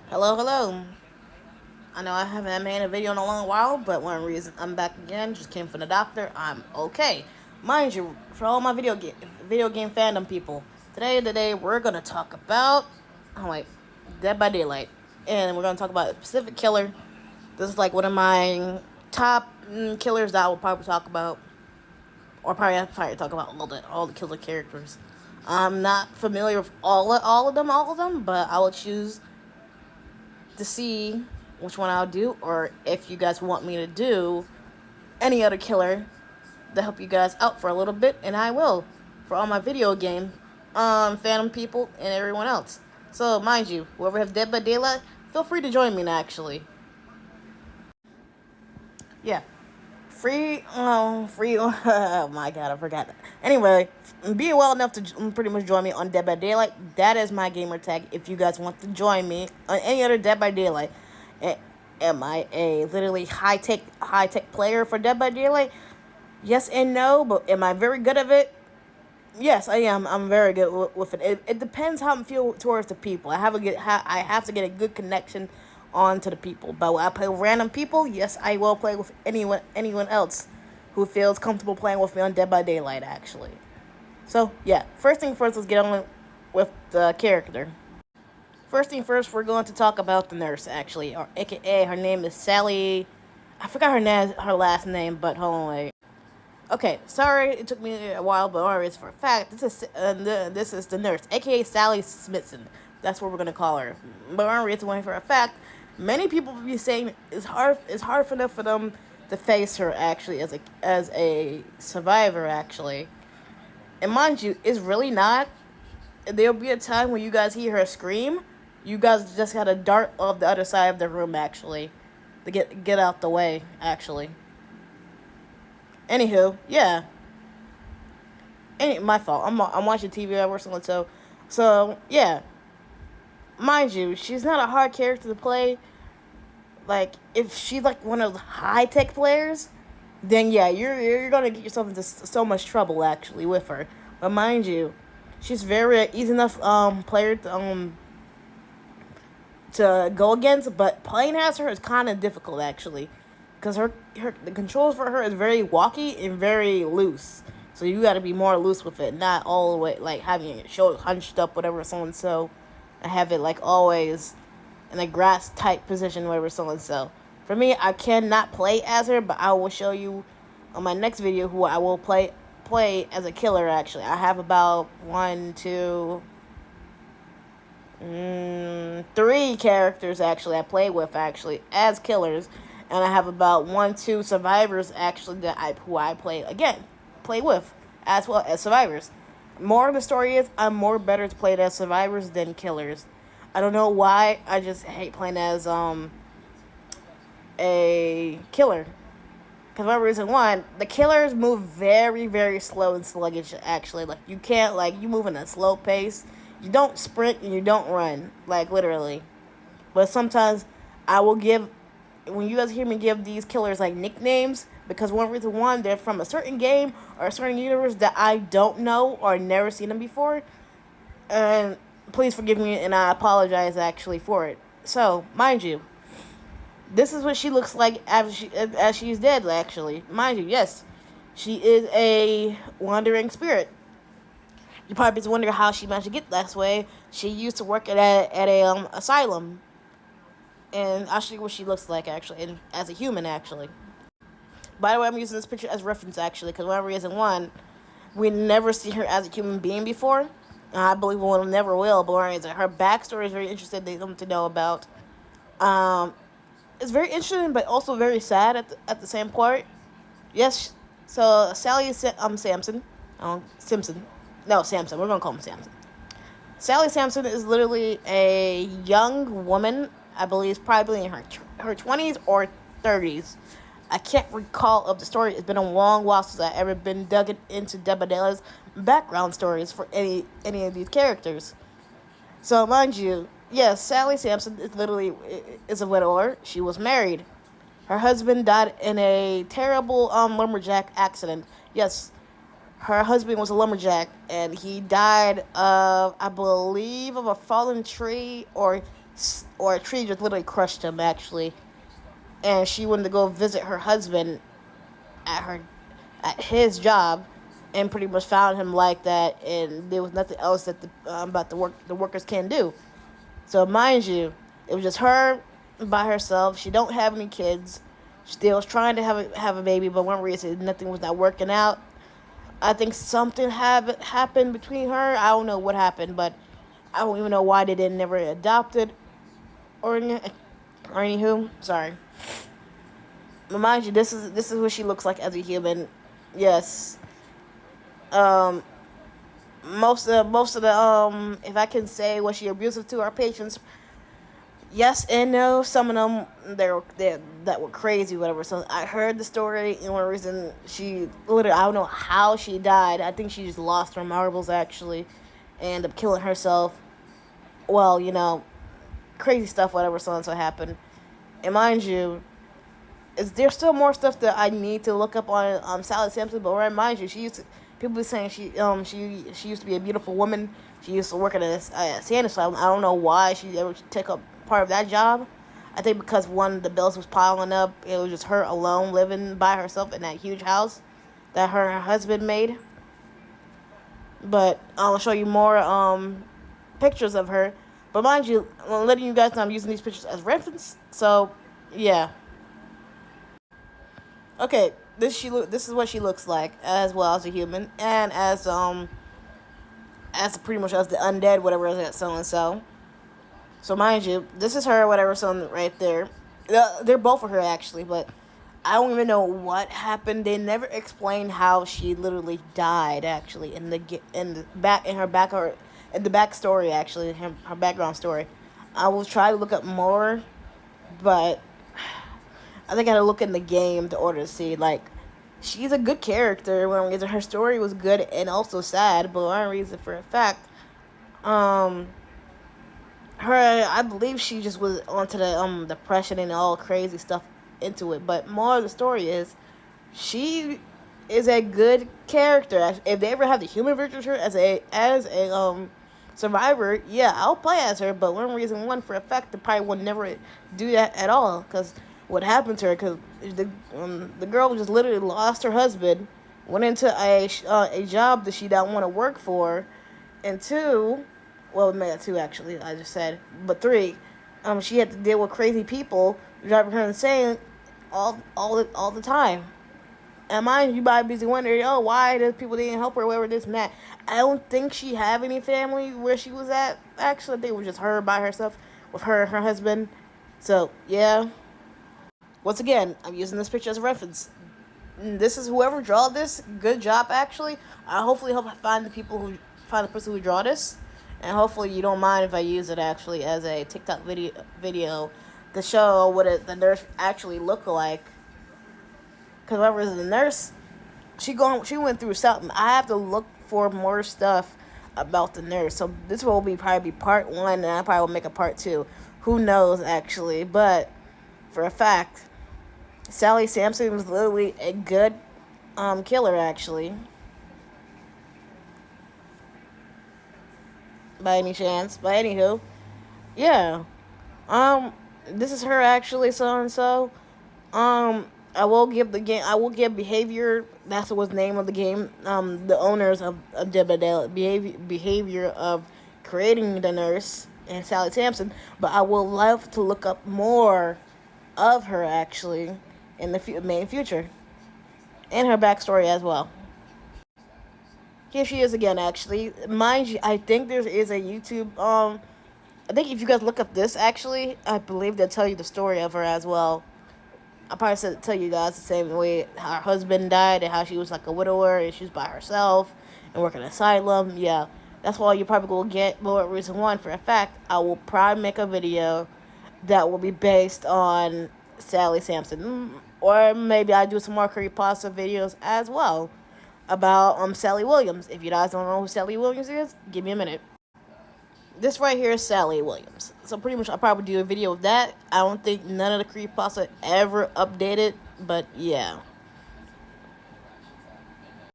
Hello, hello. I know I haven't made a video in a long while, but one reason I'm back again, just came from the doctor. I'm okay. Mind you, for all my video game fandom people, today we're gonna talk about Dead by Daylight, and we're gonna talk about a specific killer. This is like one of my top killers that I will probably talk about, or probably talk about all the killer characters. I'm not familiar with all of them, but I will choose to see which one I'll do, or if you guys want me to do any other killer to help you guys out for a little bit, and I will for all my video game fandom people and everyone else. So mind you, whoever has Dead by Daylight, feel free to join me actually. Yeah. Free. Oh my god, I forgot that. Anyway, be well enough to pretty much join me on Dead by Daylight. That is my gamer tag. If you guys want to join me on any other Dead by Daylight, am I a literally high tech player for Dead by Daylight? Yes and no, but am I very good at it? Yes, I am. I'm very good with it. It depends how I feel towards the people. I have to get a good connection on to the people. But when I play with random people, yes, I will play with anyone else who feels comfortable playing with me on Dead by Daylight. Actually, so yeah. First thing first, let's get on with the character. First thing first, we're going to talk about the nurse. Actually, or AKA her name is Sally. I forgot her last name, but hold on, wait. Okay, sorry it took me a while, but alright, for a fact, this is the nurse, aka Sally Smithson. That's what we're gonna call her. But alright, for a fact, many people will be saying it's hard enough for them to face her actually as a survivor actually. And mind you, it's really not. There'll be a time when you guys hear her scream. You guys just gotta dart off the other side of the room actually to get out the way actually. Anywho, yeah, ain't my fault. I'm watching TV at work, so yeah. Mind you, she's not a hard character to play. Like if she's like one of the high tech players, then yeah, you're gonna get yourself into so much trouble actually with her. But mind you, she's very easy enough player to go against, but playing as her is kind of difficult actually, because the controls for her is very walky and very loose. So you got to be more loose with it, not all the way like having your shoulders hunched up, whatever so and so, and have it like always in a grass tight position, whatever so and so. For me, I cannot play as her, but I will show you on my next video who I will play as a killer. Actually, I have about one, two, three characters actually I play with actually as killers, and I have about one, two survivors actually who I play with as well as survivors. More of the story is I'm more better to play as survivors than killers. I don't know why. I just hate playing as a killer. Because one reason one, the killers move very, very slow and sluggish actually. Like you can't you move in a slow pace. You don't sprint and you don't run. Like literally. But sometimes I will give when you guys hear me give these killers like nicknames, because one reason one, they're from a certain game or a certain universe that I don't know or never seen them before. And please forgive me and I apologize actually for it. So, mind you, this is what she looks like as she's dead actually. Mind you, yes. She is a wandering spirit. You probably just wonder how she managed to get that way. She used to work at a asylum, and I'll show you what she looks like actually, and as a human actually. By the way, I'm using this picture as reference actually, because one reason one, we never see her as a human being before, and I believe we'll never will. But her backstory is very interesting to know about. It's very interesting, but also very sad at the same part. Yes, so Sally Samson, Simpson, no Samson. We're gonna call him Samson. Sally Sampson is literally a young woman, I believe, probably in her 20s or 30s. I can't recall of the story. It's been a long while since I've ever been dug into Dead by Daylight's background stories for any of these characters. So mind you, yes, Sally Sampson is a widower. She was married. Her husband died in a terrible lumberjack accident. Yes, her husband was a lumberjack, and he died of, I believe, of a fallen tree, or or a tree just literally crushed him actually, and she wanted to go visit her husband at her at his job, and pretty much found him like that, and there was nothing else that about the workers can do. So mind you, it was just her by herself. She don't have any kids. She still was trying to have a baby, but one reason nothing was not working out. I think something happened between her. I don't know what happened, but I don't even know why they didn't never adopt it or anywho. Sorry. But mind you, this is what she looks like as a human. Yes. Um, most of the if I can say, was she abusive to our patients? Yes and no. Some of them they that were crazy, whatever. So I heard the story, and one reason she literally, I don't know how she died. I think she just lost her marbles actually, and ended up killing herself. Well, crazy stuff, whatever. So happened, and mind you, is there still more stuff that I need to look up on Sally Sampson? But remind you, people be saying she used to be a beautiful woman. She used to work at a Santa asylum. I don't know why she ever took up part of that job. I think because one, the bills was piling up. It was just her alone living by herself in that huge house that her husband made. But I'll show you more pictures of her. But mind you, I'm letting you guys know I'm using these pictures as reference. So yeah. Okay, this is what she looks like as well as a human, and as pretty much as the undead, whatever is that so and so. So mind you, this is her, whatever son right there. They're both of her actually, but I don't even know what happened. They never explained how she literally died actually in the backstory actually, her background story. I will try to look up more, but I think I had to look in the game in order to see, like, she's a good character. Her story was good and also sad, but one reason for a fact, I believe she just was onto the depression and all crazy stuff into it. But more of the story is, she is a good character. If they ever have the human version of her as a survivor, yeah, I'll play as her. But one for a fact, they probably would never do that at all, because what happened to her, because the girl just literally lost her husband, went into a job that she didn't want to work for, and two, well, maybe two actually, I just said, but three, she had to deal with crazy people driving her insane all the time. And mind you, might be busy wondering, oh, why the people didn't help her, whatever, this and that. I don't think she have any family where she was at. Actually, I think it was just her by herself with her husband. So yeah. Once again, I'm using this picture as a reference. This is whoever draw this. Good job, actually. I hopefully hope I find the person who draw this, and hopefully you don't mind if I use it actually as a TikTok video to show what the nurse actually looked like. Because whoever the nurse, she went through something. I have to look for more stuff about the nurse. So this will probably be part 1, and I probably will make a part 2. Who knows actually? But for a fact, Sally Sampson was literally a good killer actually. By any chance. But anywho, yeah. This is her actually, so and so. I will give behavior. That's what's the name of the game. The owners of DBD behavior of creating the nurse and Sally Sampson. But I will love to look up more of her actually in the main future, and her backstory as well. Here she is again. Actually, mind you, I think there is a YouTube. I think if you guys look up this, actually, I believe they'll tell you the story of her as well. I probably tell you guys the same way how her husband died and how she was like a widower and she was by herself and working an asylum. Yeah, that's why you probably will get more reason 1 for a fact. I will probably make a video that will be based on Sally Sampson, or maybe I do some more creepypasta videos as well about Sally Williams. If you guys don't know who Sally Williams is, give me a minute. This right here is Sally Williams. So pretty much I'll probably do a video of that. I don't think none of the creepypasta ever updated, but yeah.